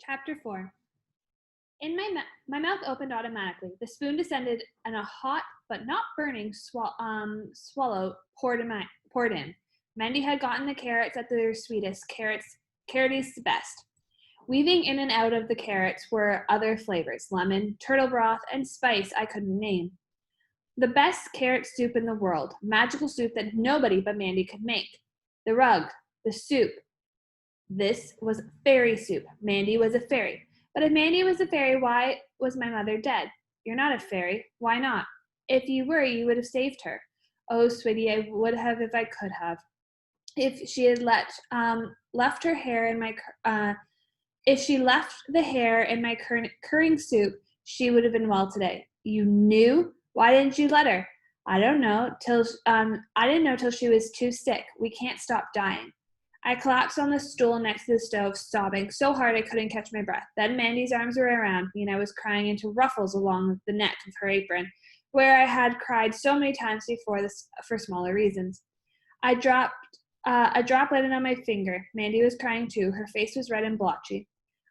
Chapter 4. In my mouth opened automatically. The spoon descended, and a hot but not burning swallow poured in. Mandy had gotten the carrots at their sweetest, carroty's best. Weaving in and out of the carrots were other flavors, lemon, turtle broth, and spice I couldn't name. The best carrot soup in the world, magical soup that nobody but Mandy could make. The rug, the soup. This was fairy soup. Mandy was a fairy. But if Mandy was a fairy, why was my mother dead? You're not a fairy. Why not? If you were, you would have saved her. Oh, sweetie, I would have if I could have. If she had left her hair in my if she left the hair in my currying soup, she would have been well today. You knew? Why didn't you let her? I don't know. I didn't know till she was too sick. We can't stop dying. I collapsed on the stool next to the stove, sobbing so hard I couldn't catch my breath. Then Mandy's arms were around me, and I was crying into ruffles along the neck of her apron, where I had cried so many times before this for smaller reasons. A drop landed on my finger. Mandy was crying too. Her face was red and blotchy.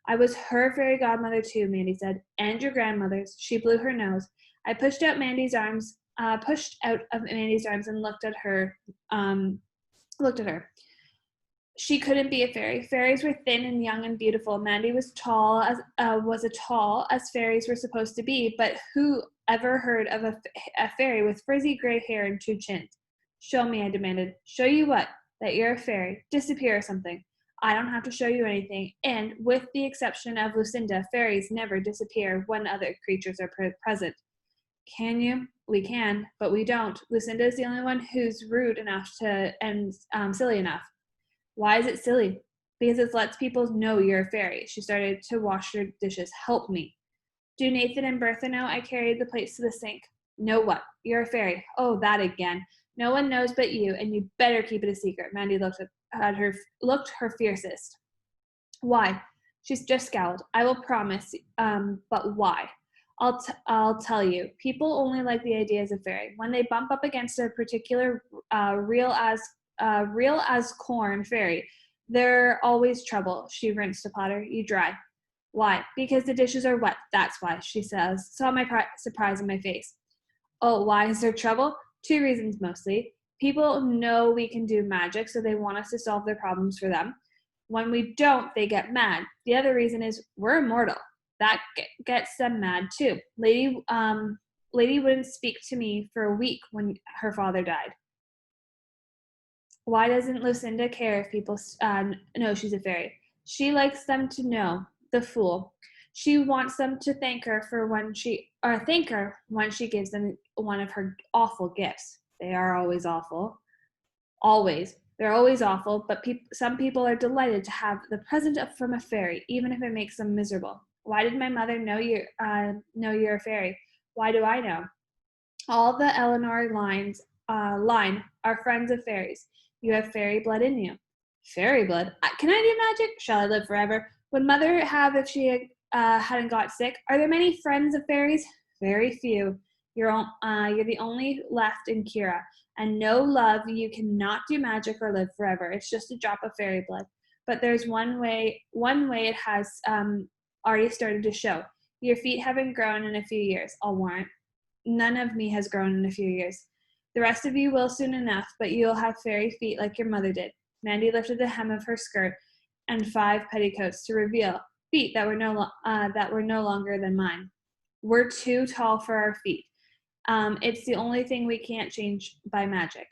I was her fairy godmother too, Mandy said, and your grandmother's. She blew her nose. I pushed out of Mandy's arms, and looked at her. She couldn't be a fairy. Fairies were thin and young and beautiful. Mandy was tall as fairies were supposed to be, but who ever heard of a fairy with frizzy gray hair and two chins? Show me, I demanded. Show you what? That you're a fairy. Disappear or something. I don't have to show you anything, and with the exception of Lucinda, fairies never disappear when other creatures are present. Can you? We can, but we don't. Lucinda is the only one who's rude enough and silly enough. Why is it silly? Because it lets people know you're a fairy. She started to wash her dishes. Help me. Do Nathan and Bertha know I carried the plates to the sink? Know what? You're a fairy. Oh, that again. No one knows but you, and you better keep it a secret. Mandy looked her fiercest. Why? She's just scowled. I will promise, but why? I'll tell you. People only like the ideas of fairy. When they bump up against a particular real as corn fairy, they're always trouble. She rinsed a platter. You dry. Why? Because the dishes are wet. That's why, she saw my surprise in my face. Oh, why is there trouble? Two reasons mostly. People know we can do magic, so they want us to solve their problems for them. When we don't, they get mad. The other reason is we're immortal. That gets them mad too. Lady wouldn't speak to me for a week when her father died. Why doesn't Lucinda care if people know she's a fairy? She likes them to know. The fool. She wants them to thank her when she gives them one of her awful gifts. They are always awful. Always. They're always awful, but some people are delighted to have the present from a fairy, even if it makes them miserable. Why did my mother know you're a fairy? Why do I know? All the Eleanor line are friends of fairies. You have fairy blood in you. Fairy blood? Can I do magic? Shall I live forever? Would mother have if she hadn't got sick? Are there many friends of fairies? Very few. You're the only left in Kira. And no love, you cannot do magic or live forever. It's just a drop of fairy blood. But there's one way it has already started to show. Your feet haven't grown in a few years, I'll warrant. None of me has grown in a few years. The rest of you will soon enough, but you'll have fairy feet like your mother did. Mandy lifted the hem of her skirt and 5 petticoats to reveal feet that were no longer than mine. We're too tall for our feet. It's the only thing we can't change by magic.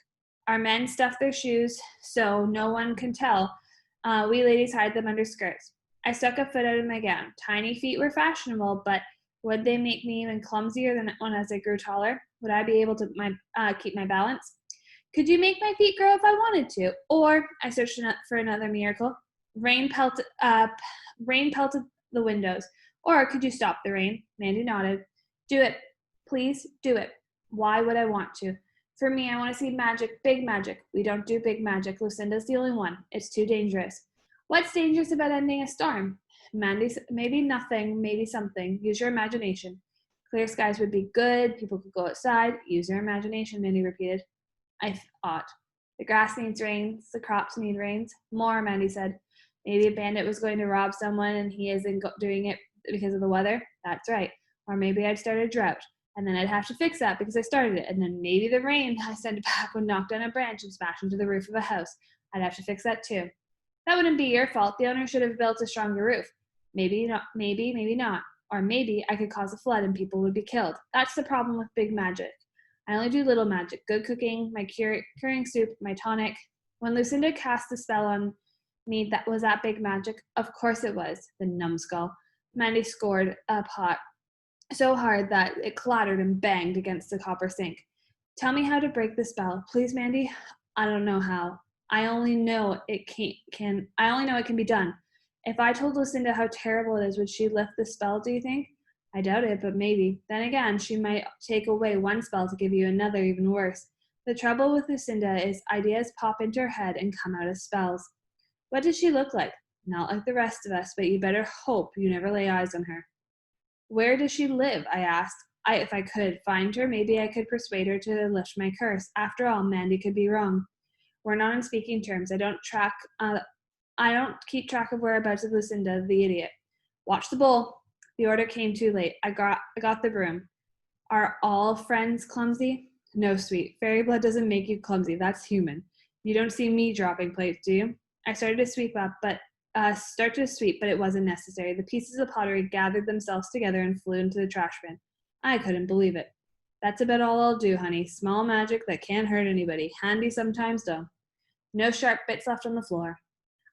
Our men stuff their shoes so no one can tell. We ladies hide them under skirts. I stuck a foot out of my gown. Tiny feet were fashionable, but would they make me even clumsier than when as I grew taller? Would I be able to keep my balance? Could you make my feet grow if I wanted to? Or, I searched for another miracle. Rain pelted the windows. Or could you stop the rain? Mandy nodded. Do it. Please do it. Why would I want to? For me, I want to see magic, big magic. We don't do big magic. Lucinda's the only one. It's too dangerous. What's dangerous about ending a storm? Mandy, maybe nothing, maybe something. Use your imagination. Clear skies would be good. People could go outside. Use your imagination, Mandy repeated. I thought. The grass needs rains. The crops need rains. More, Mandy said. Maybe a bandit was going to rob someone and he isn't doing it because of the weather. That's right. Or maybe I'd start a drought and then I'd have to fix that because I started it. And then maybe the rain I sent back would knock down a branch and smash into the roof of a house. I'd have to fix that too. That wouldn't be your fault. The owner should have built a stronger roof. Maybe not, maybe not. Or maybe I could cause a flood and people would be killed. That's the problem with big magic. I only do little magic, good cooking, my curing soup, my tonic. When Lucinda cast the spell on me, that was that big magic. Of course it was, the numbskull. Mandy scored a pot so hard that it clattered and banged against the copper sink. Tell me how to break the spell, please, Mandy. I don't know how. I only know it can. I only know it can be done. If I told Lucinda how terrible it is, would she lift the spell? Do you think? I doubt it, but maybe. Then again, she might take away one spell to give you another even worse. The trouble with Lucinda is ideas pop into her head and come out as spells. What does she look like? Not like the rest of us, but you better hope you never lay eyes on her. Where does she live? I asked. If I could find her, maybe I could persuade her to lift my curse. After all, Mandy could be wrong. We're not on speaking terms. I don't keep track of whereabouts of Lucinda, the idiot. Watch the bowl. The order came too late. I got the broom. Are all friends clumsy? No, sweet. Fairy blood doesn't make you clumsy. That's human. You don't see me dropping plates, do you? I started to sweep, but it wasn't necessary. The pieces of pottery gathered themselves together and flew into the trash bin. I couldn't believe it. That's about all I'll do, honey. Small magic that can't hurt anybody. Handy sometimes, though. No sharp bits left on the floor.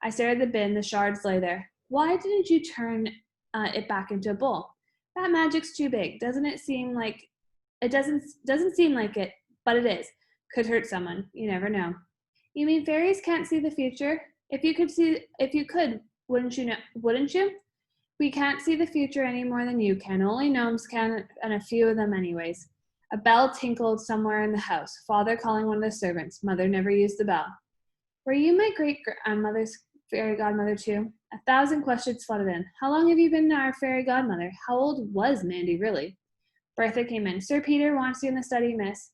I stared at the bin. The shards lay there. Why didn't you turn it back into a bowl? That magic's too big. Doesn't seem like it, but it is. Could hurt someone. You never know. You mean fairies can't see the future? If you could, wouldn't you? We can't see the future any more than you can. Only gnomes can, and a few of them anyways. A bell tinkled somewhere in the house. Father calling one of the servants. Mother never used the bell. Were you my great-grandmother's fairy godmother too? 1,000 questions flooded in. How long have you been our fairy godmother? How old was Mandy really? Bertha came in. Sir Peter wants you in the study, miss.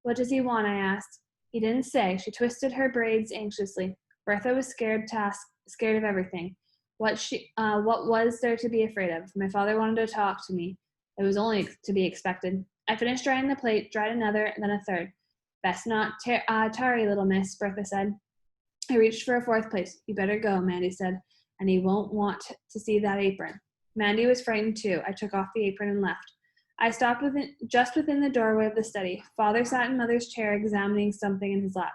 What does he want? I asked. He didn't say. She twisted her braids anxiously. Bertha was scared of everything. What was there to be afraid of? My father wanted to talk to me. It was only to be expected. I finished drying the plate, dried another, then a third. Best not tarry, little miss, Bertha said. I reached for a fourth place. You better go, Mandy said, and he won't want to see that apron. Mandy was frightened too. I took off the apron and left. I stopped just within the doorway of the study. Father sat in Mother's chair examining something in his lap.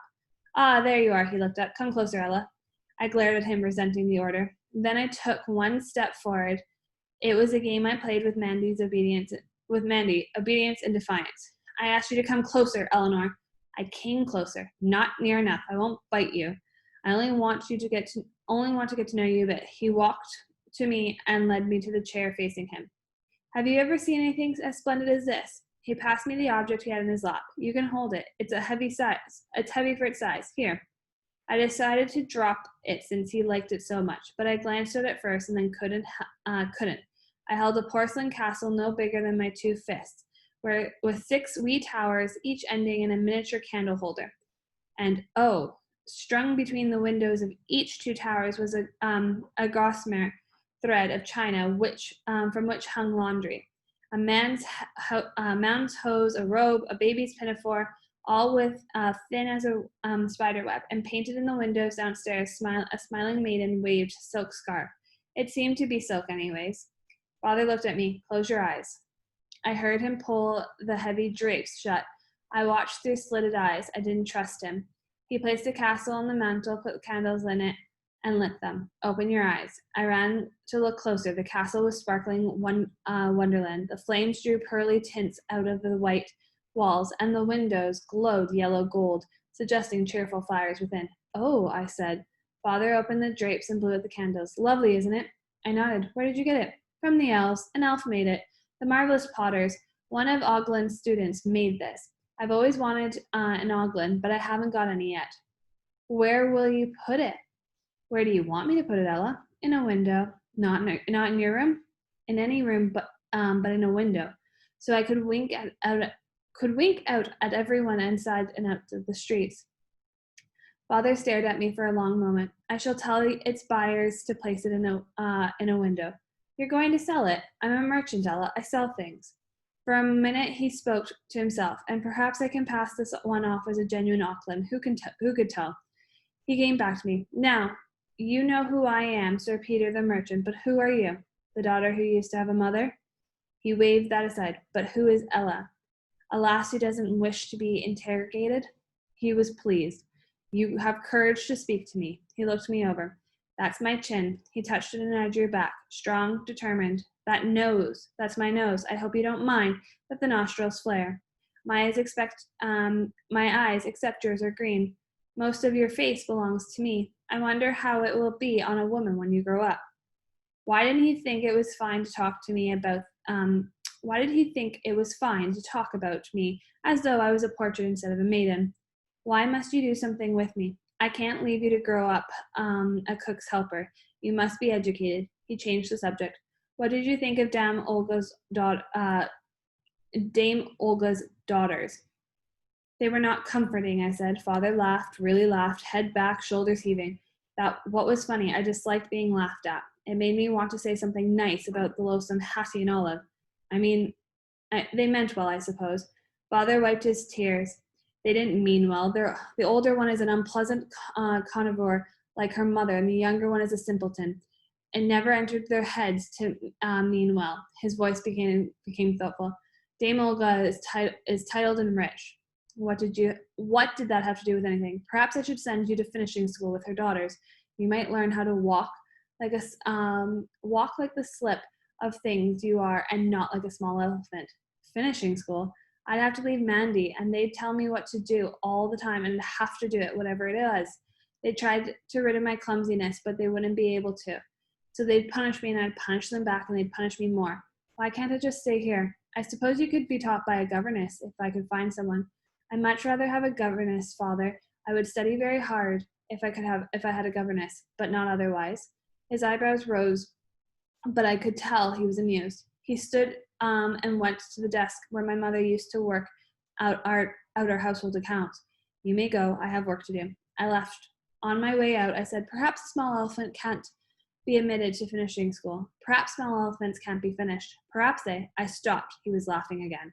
Ah, there you are, he looked up. Come closer, Ella. I glared at him, resenting the order. Then I took one step forward. It was a game I played with Mandy, obedience and defiance. I asked you to come closer, Eleanor. I came closer. Not near enough. I won't bite you. I only want to get to know you a bit. He walked to me and led me to the chair facing him. Have you ever seen anything as splendid as this? He passed me the object he had in his lap. You can hold it. It's heavy for its size. Here. I decided to drop it since he liked it so much, but I glanced at it first and then couldn't. I held a porcelain castle no bigger than my 2 fists, with 6 wee towers, each ending in a miniature candle holder. And oh, strung between the windows of each 2 towers was a gossamer thread of china, from which hung laundry. A man's hose, a robe, a baby's pinafore, all with thin as a spider web, and painted in the windows downstairs, a smiling maiden waved silk scarf. It seemed to be silk anyways. Father looked at me. Close your eyes. I heard him pull the heavy drapes shut. I watched through slitted eyes. I didn't trust him. He placed the castle on the mantel, put candles in it, and lit them. Open your eyes. I ran to look closer. The castle was sparkling wonderland. The flames drew pearly tints out of the white walls, and the windows glowed yellow gold, suggesting cheerful fires within. Oh, I said. Father opened the drapes and blew out the candles. Lovely, isn't it? I nodded. Where did you get it? From the elves. An elf made it. The marvelous potters. One of Oglin's students made this. I've always wanted an Oglin, but I haven't got any yet. Where will you put it? Where do you want me to put it, Ella? In a window. Not in your room? In any room, but in a window. So I could wink out at everyone inside and out of the streets. Father stared at me for a long moment. I shall tell its buyers to place it in a window. You're going to sell it? I'm a merchant, Ella. I sell things. For a minute he spoke to himself, and perhaps I can pass this one off as a genuine Auckland. Who could tell? He came back to me. Now, you know who I am, Sir Peter the merchant, but who are you? The daughter who used to have a mother? He waved that aside. But who is Ella? A lass who doesn't wish to be interrogated? He was pleased. You have courage to speak to me. He looked me over. That's my chin. He touched it and I drew back. Strong, determined. That nose. That's my nose. I hope you don't mind that the nostrils flare. My eyes, except yours, are green. Most of your face belongs to me. I wonder how it will be on a woman when you grow up. Why didn't he think it was fine to talk to me about why did he think it was fine to talk about me as though I was a portrait instead of a maiden? Why must you do something with me? I can't leave you to grow up a cook's helper. You must be educated. He changed the subject. What did you think of Dame Olga's daughters? They were not comforting, I said. Father laughed, really laughed, head back, shoulders heaving. What was funny, I disliked being laughed at. It made me want to say something nice about the loathsome Hattie and Olive. I mean, they meant well, I suppose. Father wiped his tears. They didn't mean well. The older one is an unpleasant carnivore like her mother, and the younger one is a simpleton. It never entered their heads to mean well. His voice became thoughtful. Dame Olga is titled and rich. What did that have to do with anything? Perhaps I should send you to finishing school with her daughters. You might learn how to walk like the slip of things you are and not like a small elephant. Finishing school? I'd have to leave Mandy, and they'd tell me what to do all the time and have to do it, whatever it is. They tried to rid of my clumsiness, but they wouldn't be able to. So they'd punish me, and I'd punish them back, and they'd punish me more. Why can't I just stay here? I suppose you could be taught by a governess if I could find someone. I'd much rather have a governess, Father. I would study very hard if I had a governess, but not otherwise. His eyebrows rose, but I could tell he was amused. He stood and went to the desk where my mother used to work out our household accounts. You may go. I have work to do. I left. On my way out, I said, perhaps a small elephant can't be admitted to finishing school. Perhaps small elephants can't be finished. Perhaps they. I stopped. He was laughing again.